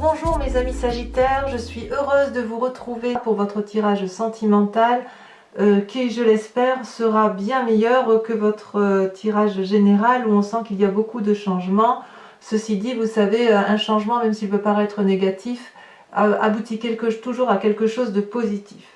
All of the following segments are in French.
Bonjour mes amis Sagittaires, je suis heureuse de vous retrouver pour votre tirage sentimental qui, je l'espère, sera bien meilleur que votre tirage général où on sent qu'il y a beaucoup de changements. Ceci dit, vous savez, un changement, même s'il peut paraître négatif, aboutit toujours à quelque chose de positif.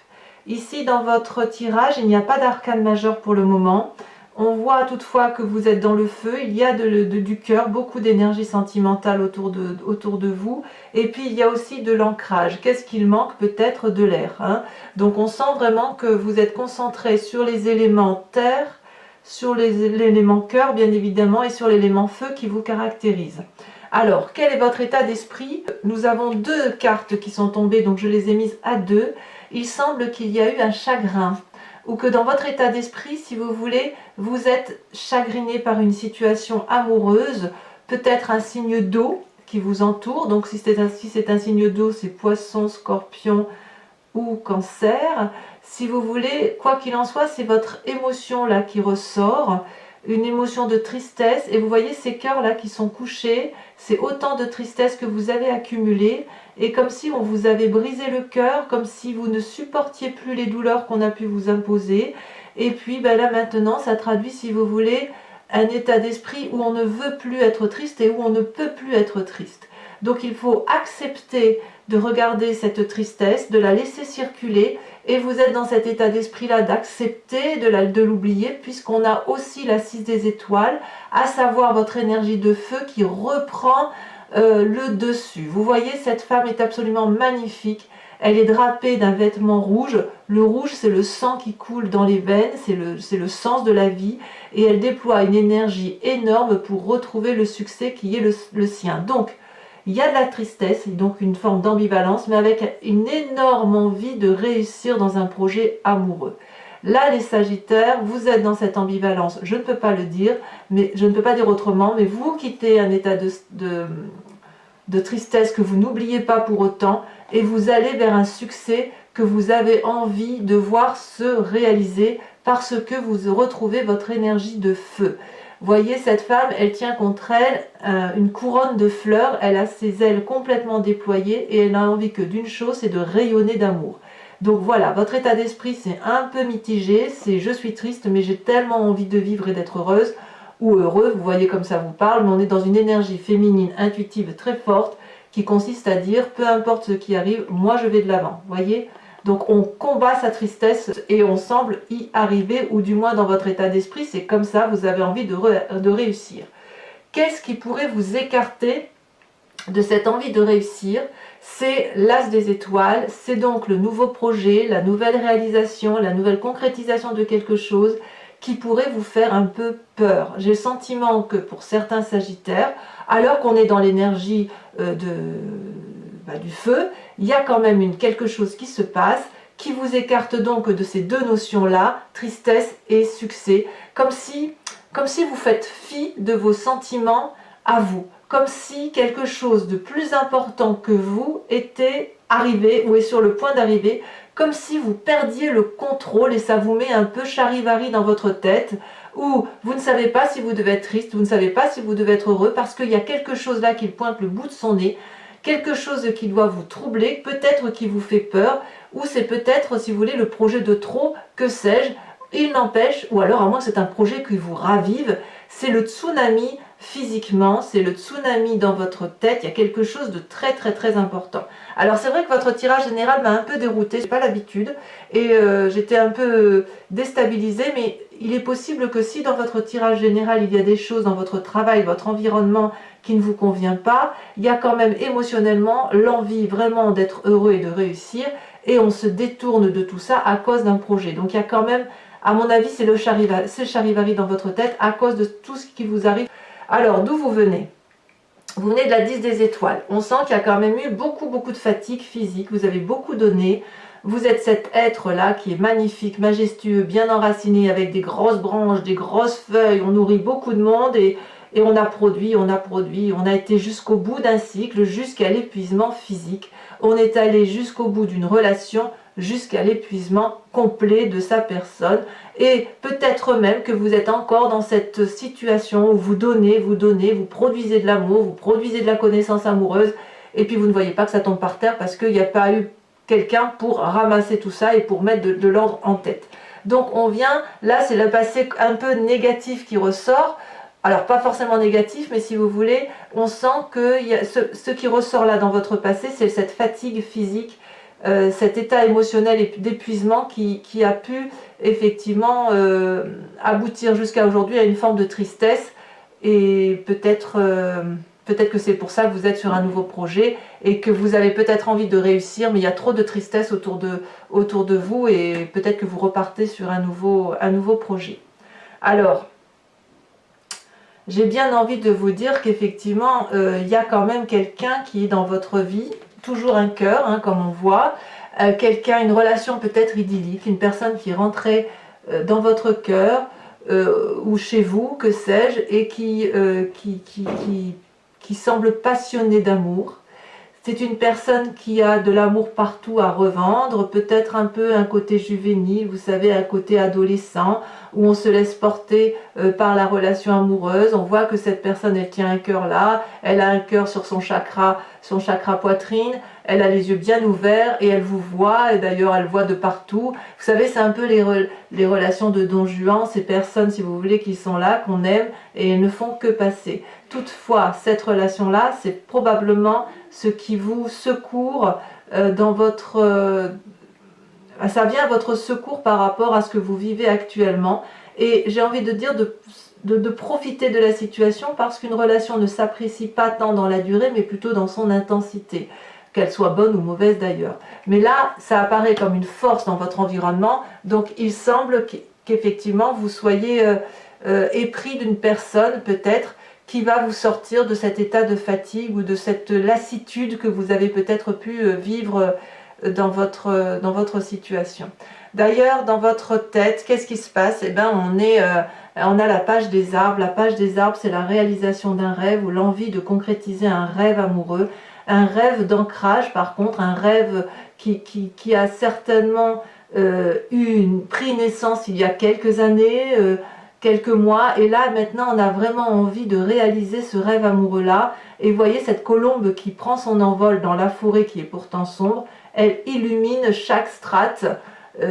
Ici, dans votre tirage, il n'y a pas d'arcane majeur pour le moment. On voit toutefois que vous êtes dans le feu, il y a du cœur, beaucoup d'énergie sentimentale autour de vous. Et puis il y a aussi de l'ancrage. Qu'est-ce qu'il manque? Peut-être de l'air. Donc on sent vraiment que vous êtes concentré sur les éléments terre, sur l'élément cœur bien évidemment, et sur l'élément feu qui vous caractérise. Alors, quel est votre état d'esprit? Nous avons deux cartes qui sont tombées, donc je les ai mises à deux. Il semble qu'il y a eu un chagrin, ou que dans votre état d'esprit, si vous voulez, vous êtes chagriné par une situation amoureuse, peut-être un signe d'eau qui vous entoure. Donc si c'est un signe d'eau, c'est Poisson, Scorpion ou Cancer. Si vous voulez, quoi qu'il en soit, c'est votre émotion là qui ressort, une émotion de tristesse. Et vous voyez ces cœurs là qui sont couchés, c'est autant de tristesse que vous avez accumulé. Et comme si on vous avait brisé le cœur, comme si vous ne supportiez plus les douleurs qu'on a pu vous imposer. Et puis ben là maintenant, ça traduit, si vous voulez, un état d'esprit où on ne veut plus être triste et où on ne peut plus être triste. Donc il faut accepter de regarder cette tristesse, de la laisser circuler, et vous êtes dans cet état d'esprit-là d'accepter de l'oublier, puisqu'on a aussi la 6 des étoiles, à savoir votre énergie de feu qui reprend le dessus. Vous voyez, cette femme est absolument magnifique. Elle est drapée d'un vêtement rouge. Le rouge, c'est le sang qui coule dans les veines, c'est le sens de la vie. Et elle déploie une énergie énorme pour retrouver le succès qui est le sien. Donc, il y a de la tristesse, et donc une forme d'ambivalence, mais avec une énorme envie de réussir dans un projet amoureux. Là, les Sagittaires, vous êtes dans cette ambivalence. Je ne peux pas le dire, mais je ne peux pas dire autrement, mais vous quittez un état de tristesse que vous n'oubliez pas pour autant, et vous allez vers un succès que vous avez envie de voir se réaliser parce que vous retrouvez votre énergie de feu. Voyez, cette femme, elle tient contre elle une couronne de fleurs, elle a ses ailes complètement déployées et elle n'a envie que d'une chose, c'est de rayonner d'amour. Donc voilà, votre état d'esprit c'est un peu mitigé, c'est je suis triste mais j'ai tellement envie de vivre et d'être heureuse ou heureux, vous voyez comme ça vous parle, mais on est dans une énergie féminine intuitive très forte qui consiste à dire peu importe ce qui arrive, moi je vais de l'avant, voyez. Donc on combat sa tristesse et on semble y arriver, ou du moins dans votre état d'esprit, c'est comme ça, vous avez envie de réussir. Qu'est-ce qui pourrait vous écarter de cette envie de réussir? C'est l'As des étoiles, c'est donc le nouveau projet, la nouvelle réalisation, la nouvelle concrétisation de quelque chose qui pourrait vous faire un peu peur. J'ai le sentiment que pour certains Sagittaires, alors qu'on est dans l'énergie du feu, il y a quand même quelque chose qui se passe, qui vous écarte donc de ces deux notions-là, tristesse et succès, comme si vous faites fi de vos sentiments à vous, comme si quelque chose de plus important que vous était arrivé ou est sur le point d'arriver, comme si vous perdiez le contrôle et ça vous met un peu charivari dans votre tête, où vous ne savez pas si vous devez être triste, vous ne savez pas si vous devez être heureux, parce qu'il y a quelque chose là qui pointe le bout de son nez, quelque chose qui doit vous troubler, peut-être qui vous fait peur, ou c'est peut-être, si vous voulez, le projet de trop, que sais-je. Il n'empêche, ou alors à moins que c'est un projet qui vous ravive, c'est le tsunami physiquement, c'est le tsunami dans votre tête, il y a quelque chose de très très très important. Alors c'est vrai que votre tirage général m'a un peu déroutée, j'ai pas l'habitude, et j'étais un peu déstabilisée, mais il est possible que si dans votre tirage général il y a des choses dans votre travail, votre environnement qui ne vous convient pas, il y a quand même émotionnellement l'envie vraiment d'être heureux et de réussir, et on se détourne de tout ça à cause d'un projet. Donc il y a quand même, à mon avis, c'est le charivari dans votre tête à cause de tout ce qui vous arrive. Alors, d'où vous venez? Vous venez de la 10 des étoiles. On sent qu'il y a quand même eu beaucoup de fatigue physique, vous avez beaucoup donné. Vous êtes cet être-là qui est magnifique, majestueux, bien enraciné, avec des grosses branches, des grosses feuilles. On nourrit beaucoup de monde et on a produit, on a été jusqu'au bout d'un cycle, jusqu'à l'épuisement physique. On est allé jusqu'au bout d'une relation, jusqu'à l'épuisement complet de sa personne. Et peut-être même que vous êtes encore dans cette situation où vous donnez, vous produisez de l'amour, vous produisez de la connaissance amoureuse, et puis vous ne voyez pas que ça tombe par terre parce qu'il n'y a pas eu quelqu'un pour ramasser tout ça et pour mettre de l'ordre en tête. Donc on vient, là c'est le passé un peu négatif qui ressort, alors pas forcément négatif, mais si vous voulez, on sent que ce qui ressort là dans votre passé, c'est cette fatigue physique, cet état émotionnel d'épuisement qui a pu effectivement aboutir jusqu'à aujourd'hui à une forme de tristesse, et peut-être que c'est pour ça que vous êtes sur un nouveau projet et que vous avez peut-être envie de réussir, mais il y a trop de tristesse autour de vous, et peut-être que vous repartez sur un nouveau projet. Alors, j'ai bien envie de vous dire qu'effectivement, il y a quand même quelqu'un qui est dans votre vie, toujours un cœur, hein, comme on voit, quelqu'un, une relation peut-être idyllique, une personne qui est rentrée dans votre cœur, ou chez vous, que sais-je, et qui semble passionnée d'amour. C'est une personne qui a de l'amour partout à revendre, peut-être un peu un côté juvénile, vous savez, un côté adolescent, où on se laisse porter par la relation amoureuse. On voit que cette personne, elle tient un cœur là, elle a un cœur sur son chakra poitrine, elle a les yeux bien ouverts et elle vous voit, et d'ailleurs elle voit de partout. Vous savez, c'est un peu les relations de Don Juan, ces personnes, si vous voulez, qui sont là, qu'on aime, et elles ne font que passer. Toutefois, cette relation-là, c'est probablement ce qui vous secourt dans votre... ça vient à votre secours par rapport à ce que vous vivez actuellement. Et j'ai envie de dire de profiter de la situation, parce qu'une relation ne s'apprécie pas tant dans la durée, mais plutôt dans son intensité, qu'elle soit bonne ou mauvaise d'ailleurs. Mais là, ça apparaît comme une force dans votre environnement, donc il semble qu'effectivement vous soyez épris d'une personne peut-être, qui va vous sortir de cet état de fatigue ou de cette lassitude que vous avez peut-être pu vivre dans votre situation. D'ailleurs, dans votre tête, qu'est-ce qui se passe? Eh bien, on a la page des arbres. La page des arbres, c'est la réalisation d'un rêve, ou l'envie de concrétiser un rêve amoureux, un rêve d'ancrage, par contre, un rêve qui a certainement pris naissance il y a quelques années, quelques mois, et là maintenant on a vraiment envie de réaliser ce rêve amoureux là. Et vous voyez cette colombe qui prend son envol dans la forêt qui est pourtant sombre, elle illumine chaque strate.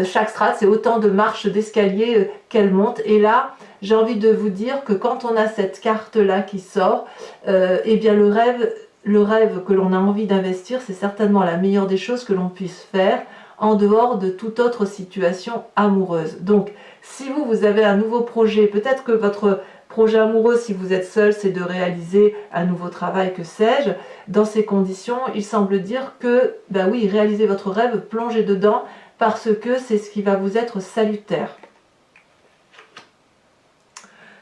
Chaque strate, c'est autant de marches d'escalier qu'elle monte, et là j'ai envie de vous dire que quand on a cette carte là qui sort, eh bien le rêve que l'on a envie d'investir, c'est certainement la meilleure des choses que l'on puisse faire en dehors de toute autre situation amoureuse. Donc si vous avez un nouveau projet, peut-être que votre projet amoureux, si vous êtes seul, c'est de réaliser un nouveau travail, que sais-je. Dans ces conditions, il semble dire que, ben oui, réalisez votre rêve, plongez dedans, parce que c'est ce qui va vous être salutaire.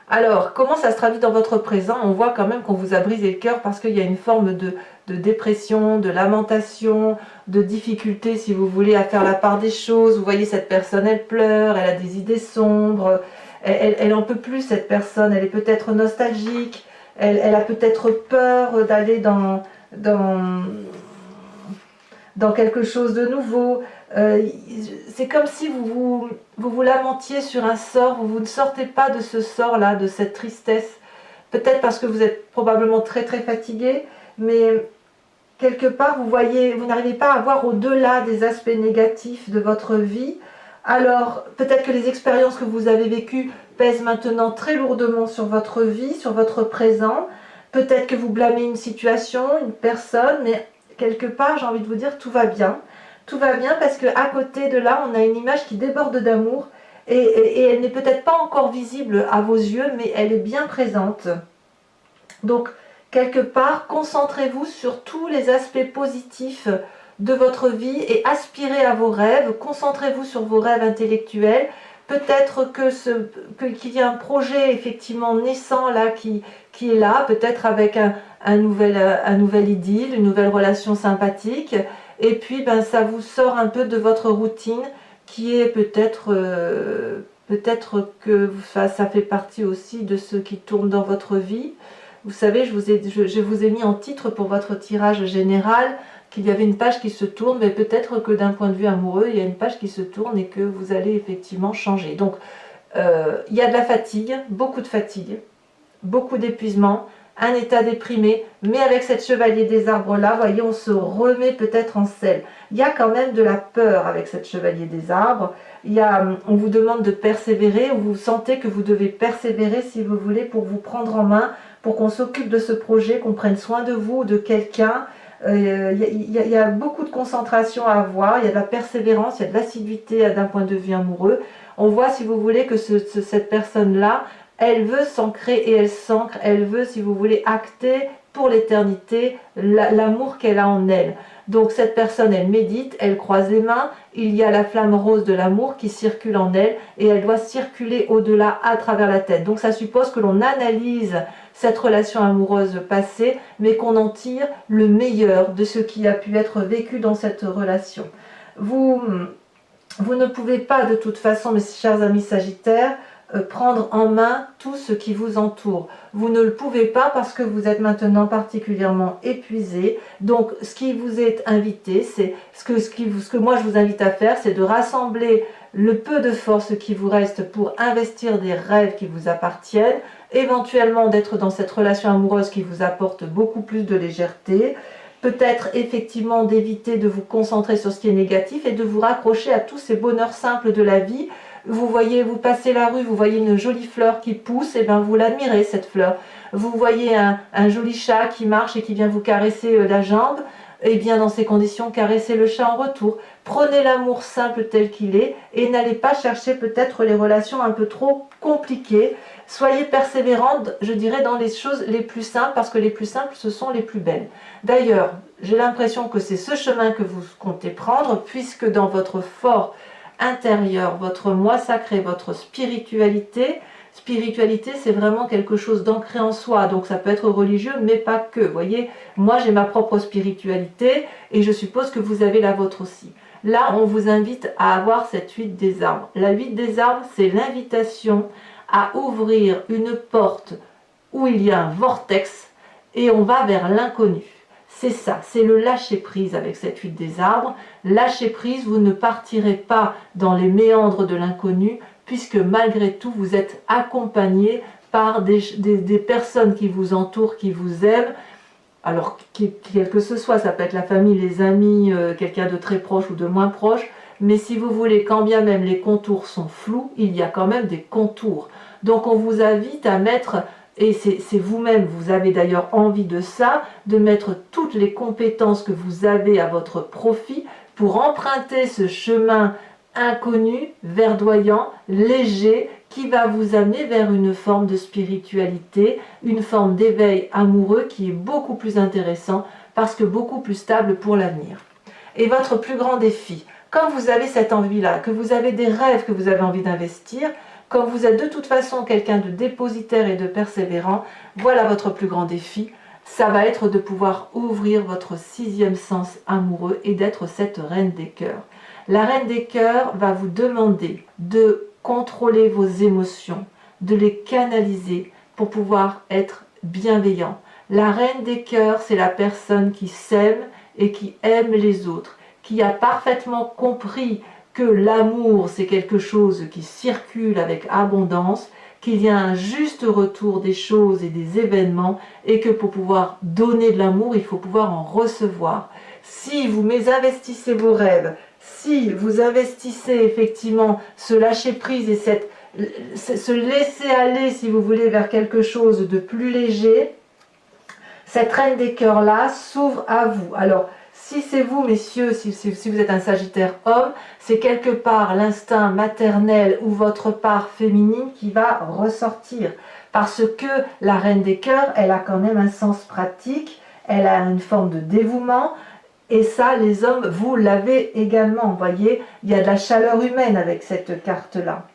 Alors, comment ça se traduit dans votre présent? On voit quand même qu'on vous a brisé le cœur, parce qu'il y a une forme de dépression, de lamentation, de difficulté, si vous voulez, à faire la part des choses. Vous voyez, cette personne, elle pleure, elle a des idées sombres, elle en peut plus, cette personne, elle est peut-être nostalgique, elle a peut-être peur d'aller dans quelque chose de nouveau. C'est comme si vous lamentiez sur un sort, vous ne sortez pas de ce sort-là, de cette tristesse. Peut-être parce que vous êtes probablement très très fatigué, mais quelque part vous n'arrivez pas à voir au-delà des aspects négatifs de votre vie. Alors peut-être que les expériences que vous avez vécues pèsent maintenant très lourdement sur votre vie, sur votre présent. Peut-être que vous blâmez une situation, une personne, mais quelque part j'ai envie de vous dire tout va bien. Tout va bien, parce qu'à côté de là, on a une image qui déborde d'amour, et elle n'est peut-être pas encore visible à vos yeux, mais elle est bien présente. Donc, quelque part, concentrez-vous sur tous les aspects positifs de votre vie et aspirez à vos rêves. Concentrez-vous sur vos rêves intellectuels. Peut-être qu'il y a un projet effectivement naissant là qui est là, peut-être avec un nouvel idylle, une nouvelle relation sympathique. Et puis ben, ça vous sort un peu de votre routine, qui est peut-être que ça fait partie aussi de ce qui tourne dans votre vie. Vous savez, je vous ai mis en titre pour votre tirage général qu'il y avait une page qui se tourne, mais peut-être que d'un point de vue amoureux, il y a une page qui se tourne et que vous allez effectivement changer. Donc, il y a de la fatigue, beaucoup d'épuisement, un état déprimé, mais avec cette chevalier des arbres là, voyez, on se remet peut-être en selle. Il y a quand même de la peur avec cette chevalier des arbres. On vous demande de persévérer, ou vous sentez que vous devez persévérer si vous voulez pour vous prendre en main, pour qu'on s'occupe de ce projet, qu'on prenne soin de vous ou de quelqu'un. Il y a beaucoup de concentration à avoir, il y a de la persévérance, il y a de l'assiduité d'un point de vue amoureux. On voit, si vous voulez, que cette personne-là, elle veut s'ancrer et elle s'ancre, elle veut, si vous voulez, acter pour l'éternité l'amour qu'elle a en elle. Donc cette personne, elle médite, elle croise les mains, il y a la flamme rose de l'amour qui circule en elle et elle doit circuler au-delà à travers la tête. Donc ça suppose que l'on analyse cette relation amoureuse passée, mais qu'on en tire le meilleur de ce qui a pu être vécu dans cette relation. Vous ne pouvez pas de toute façon, mes chers amis Sagittaires, prendre en main tout ce qui vous entoure. Vous ne le pouvez pas parce que vous êtes maintenant particulièrement épuisé. Donc ce qui vous est invité, c'est ce que moi je vous invite à faire, c'est de rassembler le peu de force qui vous reste pour investir des rêves qui vous appartiennent, éventuellement d'être dans cette relation amoureuse qui vous apporte beaucoup plus de légèreté, peut-être effectivement d'éviter de vous concentrer sur ce qui est négatif et de vous raccrocher à tous ces bonheurs simples de la vie. Vous voyez, vous passez la rue, vous voyez une jolie fleur qui pousse, et bien vous l'admirez cette fleur. Vous voyez un joli chat qui marche et qui vient vous caresser la jambe, et bien dans ces conditions, caressez le chat en retour. Prenez l'amour simple tel qu'il est et n'allez pas chercher peut-être les relations un peu trop compliquées. Soyez persévérante, je dirais, dans les choses les plus simples, parce que les plus simples, ce sont les plus belles. D'ailleurs, j'ai l'impression que c'est ce chemin que vous comptez prendre, puisque dans votre fort intérieur, votre moi sacré, votre spiritualité, c'est vraiment quelque chose d'ancré en soi, donc ça peut être religieux, mais pas que. Vous voyez, moi j'ai ma propre spiritualité et je suppose que vous avez la vôtre aussi. Là, on vous invite à avoir cette huile des arbres. La huile des arbres, c'est l'invitation à ouvrir une porte où il y a un vortex et on va vers l'inconnu. C'est ça, c'est le lâcher-prise avec cette huile des arbres. Lâcher-prise, vous ne partirez pas dans les méandres de l'inconnu, puisque malgré tout, vous êtes accompagné par des personnes qui vous entourent, qui vous aiment. Alors, quel que ce soit, ça peut être la famille, les amis, quelqu'un de très proche ou de moins proche, mais si vous voulez, quand bien même les contours sont flous, il y a quand même des contours. Donc on vous invite à mettre... Et c'est vous-même, vous avez d'ailleurs envie de ça, de mettre toutes les compétences que vous avez à votre profit pour emprunter ce chemin inconnu, verdoyant, léger, qui va vous amener vers une forme de spiritualité, une forme d'éveil amoureux qui est beaucoup plus intéressant parce que beaucoup plus stable pour l'avenir. Et votre plus grand défi, quand vous avez cette envie-là, que vous avez des rêves que vous avez envie d'investir, comme vous êtes de toute façon quelqu'un de dépositaire et de persévérant, voilà votre plus grand défi. Ça va être de pouvoir ouvrir votre sixième sens amoureux et d'être cette reine des cœurs. La reine des cœurs va vous demander de contrôler vos émotions, de les canaliser pour pouvoir être bienveillant. La reine des cœurs, c'est la personne qui s'aime et qui aime les autres, qui a parfaitement compris que l'amour, c'est quelque chose qui circule avec abondance, qu'il y a un juste retour des choses et des événements, et que pour pouvoir donner de l'amour, il faut pouvoir en recevoir. Si vous mésinvestissez vos rêves, si vous investissez effectivement ce lâcher-prise et ce laisser aller, si vous voulez, vers quelque chose de plus léger, cette reine des cœurs-là s'ouvre à vous. Alors, si c'est vous, messieurs, si vous êtes un Sagittaire homme, c'est quelque part l'instinct maternel ou votre part féminine qui va ressortir. Parce que la reine des cœurs, elle a quand même un sens pratique, elle a une forme de dévouement, et ça, les hommes, vous l'avez également. Vous voyez, il y a de la chaleur humaine avec cette carte-là.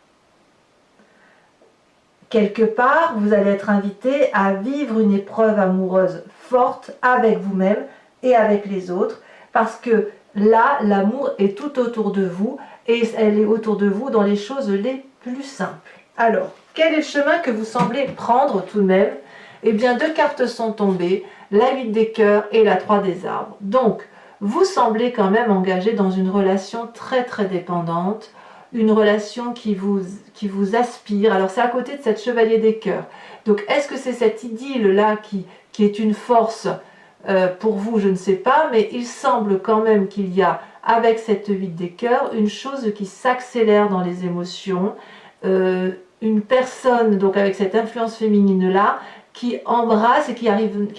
Quelque part, vous allez être invité à vivre une épreuve amoureuse forte avec vous-même et avec les autres, parce que là, l'amour est tout autour de vous, et elle est autour de vous dans les choses les plus simples. Alors, quel est le chemin que vous semblez prendre tout de même? Eh bien, deux cartes sont tombées, la 8 des cœurs et la 3 des arbres. Donc, vous semblez quand même engagé dans une relation très très dépendante, une relation qui vous aspire. Alors, c'est à côté de cette chevalier des cœurs. Donc est-ce que c'est cette idylle-là qui est une force pour vous? Je ne sais pas, mais il semble quand même qu'il y a, avec cette 8 des cœurs, une chose qui s'accélère dans les émotions, une personne, donc avec cette influence féminine-là, qui embrasse et qui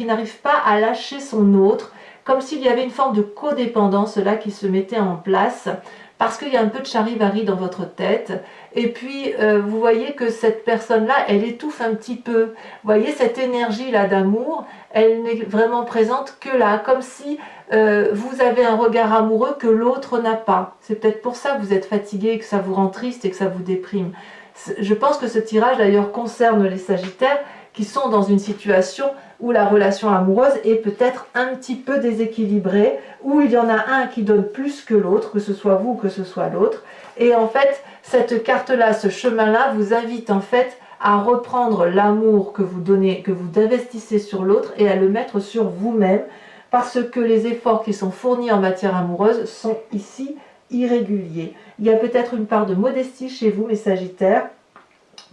n'arrive pas à lâcher son autre, comme s'il y avait une forme de codépendance là qui se mettait en place, parce qu'il y a un peu de charivari dans votre tête. Et puis vous voyez que cette personne-là, elle étouffe un petit peu. Vous voyez cette énergie-là d'amour, elle n'est vraiment présente que là, comme si vous avez un regard amoureux que l'autre n'a pas. C'est peut-être pour ça que vous êtes fatigué, que ça vous rend triste et que ça vous déprime. Je pense que ce tirage d'ailleurs concerne les Sagittaires qui sont dans une situation où la relation amoureuse est peut-être un petit peu déséquilibrée, où il y en a un qui donne plus que l'autre, que ce soit vous ou que ce soit l'autre. Et en fait, cette carte-là, ce chemin-là vous invite en fait à reprendre l'amour que vous donnez, que vous investissez sur l'autre et à le mettre sur vous-même, parce que les efforts qui sont fournis en matière amoureuse sont ici irréguliers. Il y a peut-être une part de modestie chez vous, mes Sagittaires,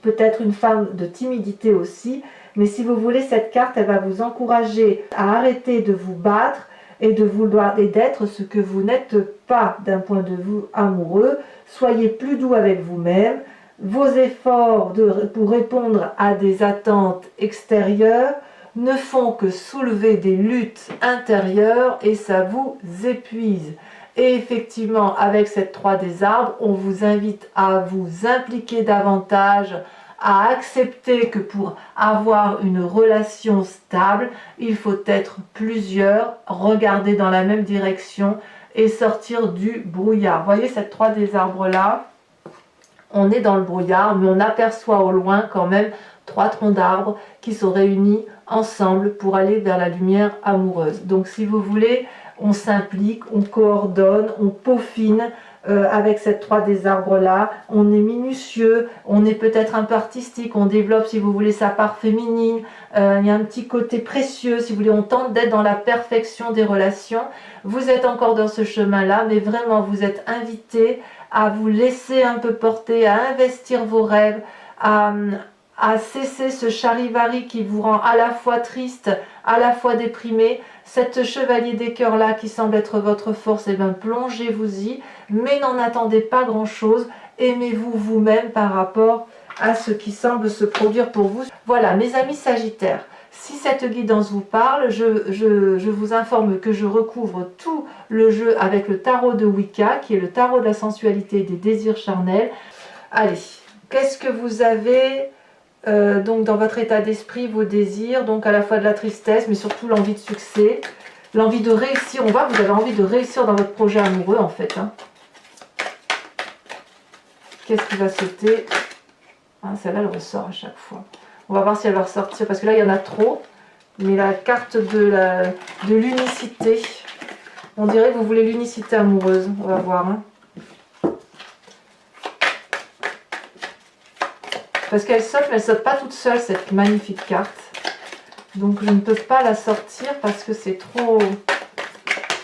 peut-être une forme de timidité aussi, mais si vous voulez, cette carte, elle va vous encourager à arrêter de vous battre et de vouloir et d'être ce que vous n'êtes pas d'un point de vue amoureux. Soyez plus doux avec vous-même. Vos efforts pour répondre à des attentes extérieures ne font que soulever des luttes intérieures et ça vous épuise. Et effectivement, avec cette 3 des arbres, on vous invite à vous impliquer davantage, à accepter que pour avoir une relation stable, il faut être plusieurs, regarder dans la même direction et sortir du brouillard. Vous voyez cette 3 des arbres là, on est dans le brouillard, mais on aperçoit au loin quand même 3 troncs d'arbres qui sont réunis ensemble pour aller vers la lumière amoureuse. Donc si vous voulez, on s'implique, on coordonne, on peaufine avec cette 3 des arbres là, on est minutieux, on est peut-être un peu artistique, on développe si vous voulez sa part féminine, il y a un petit côté précieux, si vous voulez, on tente d'être dans la perfection des relations. Vous êtes encore dans ce chemin là, mais vraiment vous êtes invité à vous laisser un peu porter, à investir vos rêves, à cesser ce charivari qui vous rend à la fois triste, à la fois déprimé. Cette chevalier des cœurs là qui semble être votre force, et bien plongez-vous-y, mais n'en attendez pas grand chose. Aimez-vous vous-même par rapport à ce qui semble se produire pour vous. Voilà mes amis Sagittaires, si cette guidance vous parle, je vous informe que je recouvre tout le jeu avec le tarot de Wicca, qui est le tarot de la sensualité et des désirs charnels. Allez, qu'est-ce que vous avez donc dans votre état d'esprit, vos désirs, donc à la fois de la tristesse, mais surtout l'envie de succès, l'envie de réussir. On voit que vous avez envie de réussir dans votre projet amoureux en fait. Hein. Qu'est-ce qui va sauter? Ah, celle-là, elle ressort à chaque fois. On va voir si elle va ressortir, parce que là, il y en a trop. Mais la carte de l'unicité, on dirait que vous voulez l'unicité amoureuse. On va voir. Hein. Parce qu'elle saute, mais elle ne saute pas toute seule, cette magnifique carte. Donc je ne peux pas la sortir parce que c'est trop...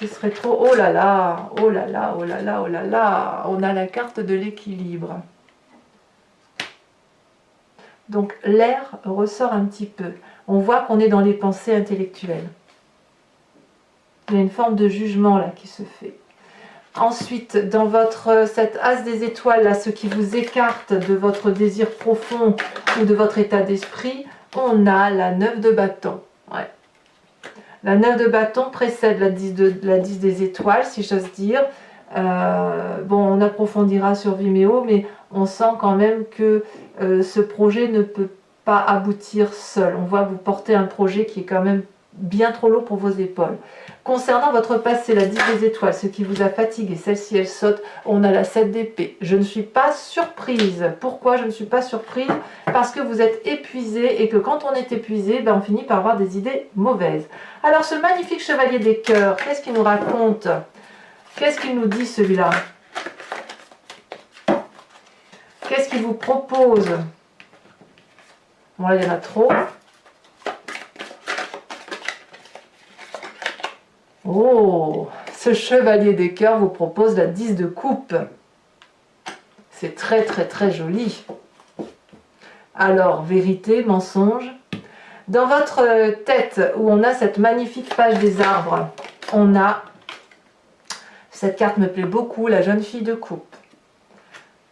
Ce serait trop... Oh là là, oh là là, oh là là, oh là là. On a la carte de l'équilibre. Donc l'air ressort un petit peu. On voit qu'on est dans les pensées intellectuelles. Il y a une forme de jugement là qui se fait. Ensuite, dans cette as des étoiles, là, ce qui vous écarte de votre désir profond ou de votre état d'esprit, on a la 9 de bâton. Ouais. La 9 de bâton précède la 10 des étoiles, si j'ose dire. Bon, on approfondira sur Vimeo, mais on sent quand même que ce projet ne peut pas aboutir seul. On voit que vous portez un projet qui est quand même bien trop lourd pour vos épaules. Concernant votre passé, la 10 des étoiles, ce qui vous a fatigué, celle-ci elle saute, on a la 7 d'épée. Je ne suis pas surprise. Pourquoi je ne suis pas surprise? Parce que vous êtes épuisé et que quand on est épuisé, ben on finit par avoir des idées mauvaises. Alors ce magnifique chevalier des cœurs, qu'est-ce qu'il nous raconte? Qu'est-ce qu'il nous dit celui-là? Qu'est-ce qu'il vous propose? Bon là il y en a trop. Oh, ce chevalier des cœurs vous propose la 10 de coupe. C'est très très très joli. Alors, vérité, mensonge, Dans votre tête, où on a cette magnifique page des arbres, on a, cette carte me plaît beaucoup, la jeune fille de coupe.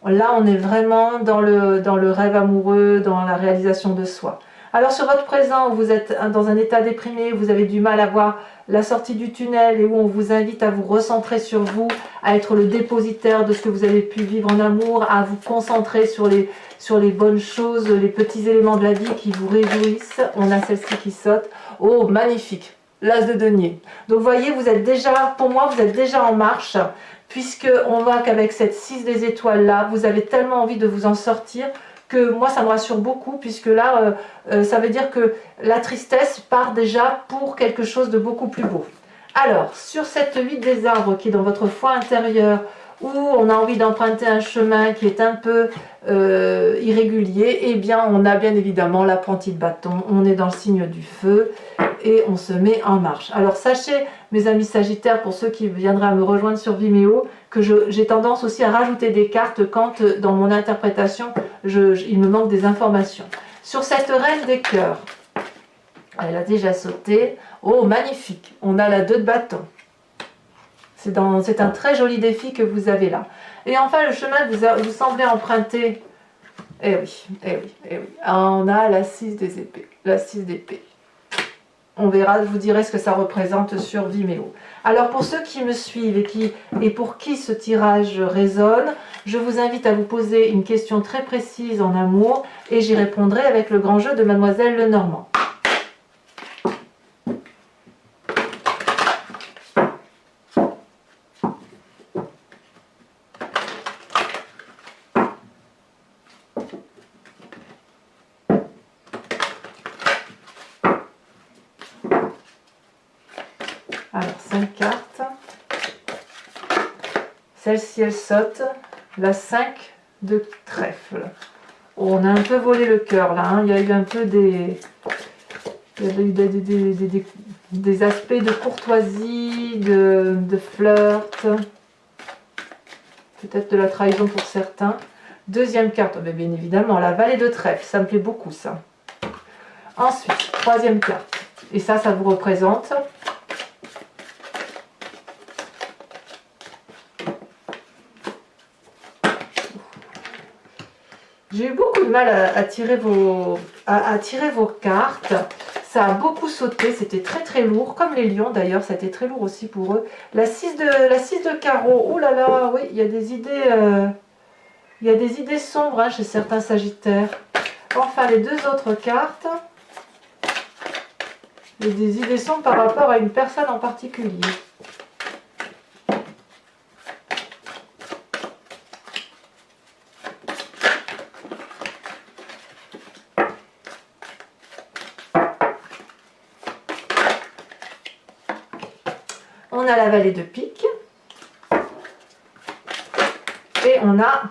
Là, on est vraiment dans le rêve amoureux, dans la réalisation de soi. Alors sur votre présent, vous êtes dans un état déprimé, vous avez du mal à voir la sortie du tunnel et où on vous invite à vous recentrer sur vous, à être le dépositaire de ce que vous avez pu vivre en amour, à vous concentrer sur les bonnes choses, les petits éléments de la vie qui vous réjouissent. On a celle-ci qui saute. Oh, magnifique! L'as de denier. Donc vous voyez, vous êtes déjà, pour moi, vous êtes déjà en marche, puisque on voit qu'avec cette 6 des étoiles là, vous avez tellement envie de vous en sortir, que moi ça me rassure beaucoup, puisque là ça veut dire que la tristesse part déjà pour quelque chose de beaucoup plus beau. Alors sur cette 8 des arbres qui est dans votre foi intérieure, où on a envie d'emprunter un chemin qui est un peu irrégulier, eh bien on a bien évidemment l'apprenti de bâton, on est dans le signe du feu et on se met en marche. Alors sachez, mes amis Sagittaires, pour ceux qui viendraient à me rejoindre sur Vimeo, que j'ai tendance aussi à rajouter des cartes quand dans mon interprétation il me manque des informations. Sur cette reine des cœurs, elle a déjà sauté. Oh, magnifique! On a la 2 de bâton. C'est un très joli défi que vous avez là. Et enfin, le chemin que vous semblez emprunter. Eh oui, eh oui, eh oui. On a la 6 des épées. La 6 d'épée. On verra, je vous dirai ce que ça représente sur Vimeo. Alors pour ceux qui me suivent et pour qui ce tirage résonne, je vous invite à vous poser une question très précise en amour et j'y répondrai avec le grand jeu de Mademoiselle Lenormand. Alors, 5 cartes. Celle-ci, elle saute. La 5 de trèfle. Oh, on a un peu volé le cœur là. Hein. Il y a eu un peu des aspects de courtoisie, de flirt. Peut-être de la trahison pour certains. Deuxième carte, oh, bien évidemment, la vallée de trèfle. Ça me plaît beaucoup ça. Ensuite, troisième carte. Et ça vous représente... J'ai eu beaucoup de mal à tirer vos cartes. Ça a beaucoup sauté, c'était très très lourd, comme les lions d'ailleurs, ça a été très lourd aussi pour eux. La 6 de carreau, oh là là, oui, il y a des idées sombres hein, chez certains sagittaires. Enfin, les 2 autres cartes, il y a des idées sombres par rapport à une personne en particulier. On a la vallée de pique et on a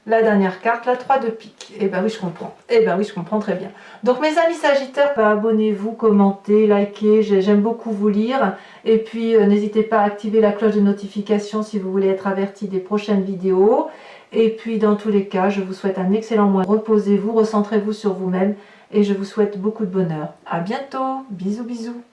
la dernière carte, la 3 de pique. Eh ben oui, je comprends. Eh ben oui, je comprends très bien. Donc mes amis Sagittaires, abonnez-vous, commentez, likez, j'aime beaucoup vous lire. Et puis n'hésitez pas à activer la cloche de notification si vous voulez être averti des prochaines vidéos. Et puis dans tous les cas, je vous souhaite un excellent mois. Reposez-vous, recentrez-vous sur vous-même et je vous souhaite beaucoup de bonheur. À bientôt, bisous bisous.